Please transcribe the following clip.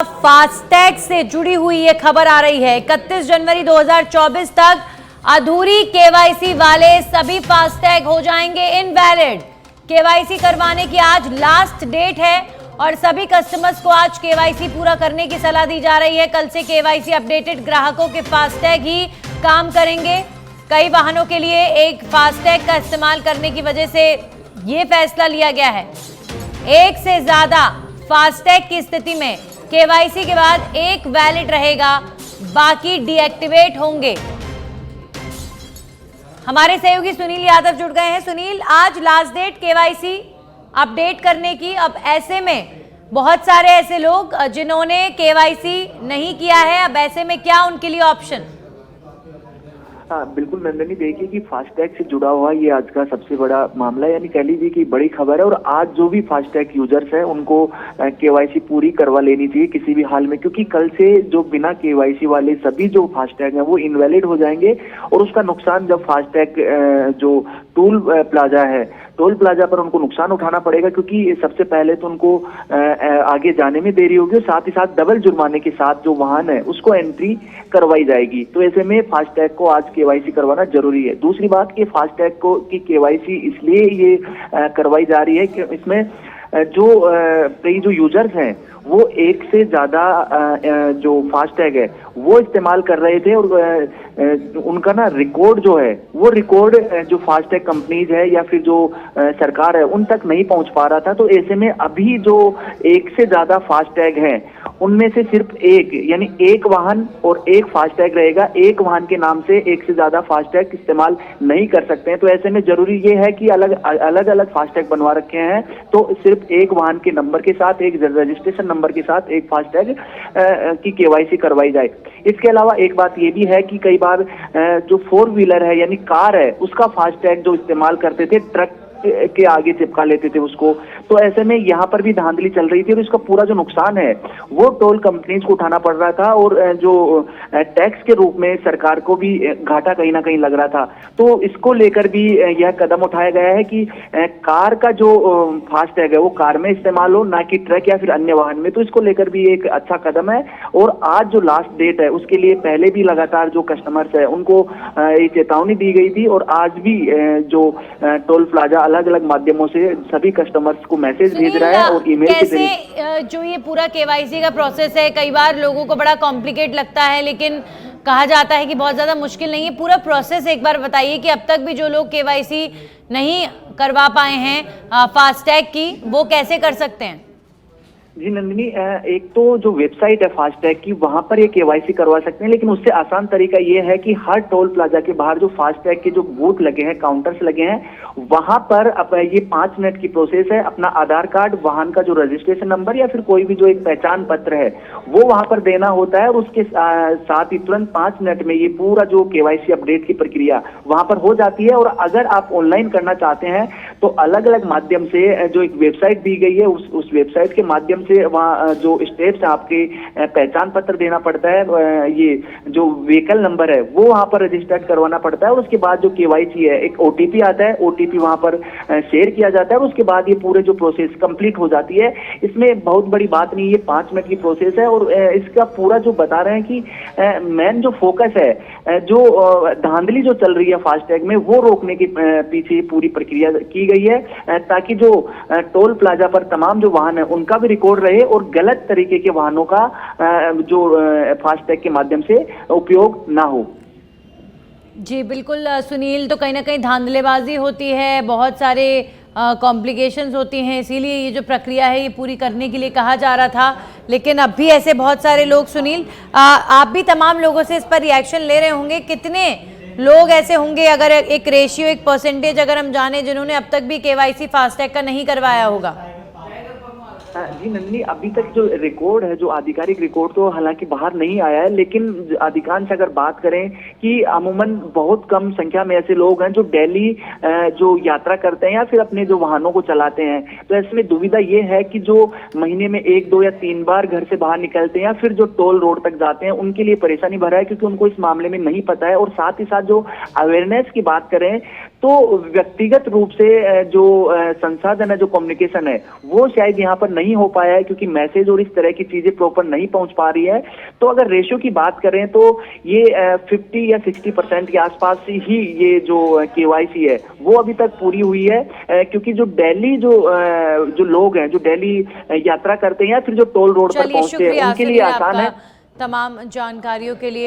FASTag से जुड़ी हुई ये खबर आ रही है। 31 जनवरी 2024 तक अधूरी केवाईसी वाले सभी फास्टैग हो जाएंगे इनवैलिड। केवाईसी करवाने की आज लास्ट डेट है और सभी कस्टमर्स को आज केवाईसी पूरा करने की सलाह दी जा रही है। कल से केवाईसी अपडेटेड ग्राहकों के फास्टैग ही काम करेंगे। कई वाहनों के लिए एक फास्टैग का इस्तेमाल करने की वजह से ये फैसला लिया गया है। एक से ज्यादा फास्टैग की स्थिति में केवाईसी के बाद एक वैलिड रहेगा, बाकी डीएक्टिवेट होंगे। हमारे सहयोगी सुनील यादव जुड़ गए हैं। सुनील, आज लास्ट डेट केवाईसी अपडेट करने की। अब ऐसे में बहुत सारे ऐसे लोग जिन्होंने केवाईसी नहीं किया है, अब ऐसे में क्या उनके लिए ऑप्शन? हाँ बिल्कुल नंदनी, देखिए कि फास्टैग से जुड़ा हुआ ये आज का सबसे बड़ा मामला, यानी कह लीजिए कि बड़ी खबर है। और आज जो भी फास्टैग यूजर्स हैं उनको केवाईसी पूरी करवा लेनी चाहिए किसी भी हाल में, क्योंकि कल से जो बिना केवाईसी वाले सभी जो फास्टैग हैं वो इनवैलिड हो जाएंगे। और उसका नुकसान जब फास्टैग जो टोल प्लाजा है, टोल प्लाजा पर उनको नुकसान उठाना पड़ेगा, क्योंकि सबसे पहले तो उनको आगे जाने में देरी होगी और साथ ही साथ डबल जुर्माने के साथ जो वाहन है उसको एंट्री करवाई जाएगी। तो ऐसे में फास्टैग को आज केवाईसी करवाना जरूरी है। दूसरी बात कि फास्टैग को की केवाईसी इसलिए ये करवाई जा रही है कि इसमें जो कई जो यूजर्स हैं वो एक से ज्यादा जो फास्टैग है वो इस्तेमाल कर रहे थे और उनका ना रिकॉर्ड जो है वो रिकॉर्ड जो फास्टैग कंपनीज है या फिर जो सरकार है उन तक नहीं पहुंच पा रहा था। तो ऐसे में अभी जो एक से ज्यादा फास्टैग हैं उनमें से सिर्फ एक, यानी एक वाहन और एक फास्टैग रहेगा। एक वाहन के नाम से एक से ज्यादा फास्टैग इस्तेमाल नहीं कर सकते हैं। तो ऐसे में जरूरी ये है कि अलग अलग फास्टैग बनवा रखे हैं, तो सिर्फ एक वाहन के नंबर के साथ, एक रजिस्ट्रेशन नंबर के साथ एक फास्टैग की केवाईसी करवाई जाए। इसके अलावा एक बात ये भी है कि कई बार जो फोर व्हीलर है यानी कार है उसका फास्टैग जो इस्तेमाल करते थे ट्रक के आगे चिपका लेते थे उसको। तो ऐसे में यहाँ पर भी धांधली चल रही थी और इसका पूरा जो नुकसान है वो टोल कंपनीज को उठाना पड़ रहा था और जो टैक्स के रूप में सरकार को भी घाटा कहीं ना कहीं लग रहा था। तो इसको लेकर भी यह कदम उठाया गया है कि कार का जो फास्टैग है वो कार में इस्तेमाल हो, ना कि ट्रक या फिर अन्य वाहन में। तो इसको लेकर भी एक अच्छा कदम है। और आज जो लास्ट डेट है उसके लिए पहले भी लगातार जो कस्टमर्स है उनको ये चेतावनी दी गई थी और आज भी जो टोल प्लाजा अलग अलग माध्यमों से सभी कस्टमर्स को मैसेज भेज रहा है और ईमेल के जरिए। जो ये पूरा केवाईसी का प्रोसेस है कई बार लोगों को बड़ा कॉम्प्लिकेट लगता है, लेकिन कहा जाता है कि बहुत ज्यादा मुश्किल नहीं है। पूरा प्रोसेस एक बार बताइए कि अब तक भी जो लोग केवाईसी नहीं करवा पाए हैं फास्टैग की, वो कैसे कर सकते हैं? जी नंदिनी, एक तो जो वेबसाइट है फास्टैग की वहां पर ये केवाईसी करवा सकते हैं, लेकिन उससे आसान तरीका ये है कि हर टोल प्लाजा के बाहर जो फास्टैग के जो बूथ लगे हैं, काउंटर्स लगे हैं, वहां पर ये 5 मिनट की प्रोसेस है। अपना आधार कार्ड, वाहन का जो रजिस्ट्रेशन नंबर या फिर कोई भी जो एक पहचान पत्र है वो वहां पर देना होता है और उसके साथ ही तुरंत 5 मिनट में ये पूरा जो केवाईसी अपडेट की प्रक्रिया वहां पर हो जाती है। और अगर आप ऑनलाइन करना चाहते हैं तो अलग अलग माध्यम से जो एक वेबसाइट दी गई है उस वेबसाइट के माध्यम से वहाँ जो स्टेप्स आपके पहचान पत्र देना पड़ता है, ये जो व्हीकल नंबर है वो वहाँ पर रजिस्टर्ड करवाना पड़ता है और उसके बाद जो केवाईसी है एक ओटीपी आता है, ओटीपी वहाँ पर शेयर किया जाता है और उसके बाद ये पूरे जो प्रोसेस कंप्लीट हो जाती है। इसमें बहुत बड़ी बात नहीं, ये 5 मिनट की प्रोसेस है। और इसका पूरा जो बता रहे हैं कि मेन जो फोकस है, जो धांधली जो चल रही है फास्टैग में वो रोकने के पीछे पूरी प्रक्रिया की गई है, ताकि जो टोल प्लाजा पर तमाम जो वाहन है उनका भी रिकॉर्ड रहे और गलत तरीके के वाहनों का जो फास्टैग के माध्यम से उपयोग ना हो। जी बिल्कुल सुनील, तो कहीं ना कहीं धांधलेबाजी होती है, बहुत सारे कॉम्प्लिकेशंस होती हैं, इसीलिए ये जो प्रक्रिया है ये पूरी करने के लिए कहा जा रहा था। लेकिन अब भी ऐसे बहुत सारे लोग, सुनील आप भी तमाम लोगों से इस पर रिएक्शन ले रहे होंगे, कितने लोग ऐसे होंगे, अगर एक रेशियो, एक परसेंटेज अगर हम जाने, जिन्होंने अब तक भी केवाईसी फास्टैग का नहीं करवाया होगा? जी नंदिनी, अभी तक जो रिकॉर्ड है, जो आधिकारिक रिकॉर्ड तो हालांकि बाहर नहीं आया है, लेकिन अधिकांश अगर बात करें कि अमूमन बहुत कम संख्या में ऐसे लोग हैं जो डेली जो यात्रा करते हैं या फिर अपने जो वाहनों को चलाते हैं। तो ऐसे में दुविधा ये है कि जो महीने में 1, 2 या 3 बार घर से बाहर निकलते हैं या फिर जो टोल रोड तक जाते हैं उनके लिए परेशानी भरा है, क्योंकि उनको इस मामले में नहीं पता है। और साथ ही साथ जो अवेयरनेस की बात करें तो व्यक्तिगत रूप से जो संसाधन है, जो कम्युनिकेशन है, वो शायद यहाँ पर नहीं हो पाया है, क्योंकि मैसेज और इस तरह की चीजें प्रॉपर नहीं पहुंच पा रही है। तो अगर रेशियो की बात करें तो ये 50 या 60% के आसपास ही ये जो केवाईसी है वो अभी तक पूरी हुई है, क्योंकि जो दिल्ली जो लोग हैं, जो दिल्ली यात्रा करते हैं या फिर जो टोल रोड पर चलिए, पहुंचते हैं, शुक्रिया उनके लिए सुनील आसान है। आपका तमाम जानकारियों के लिए।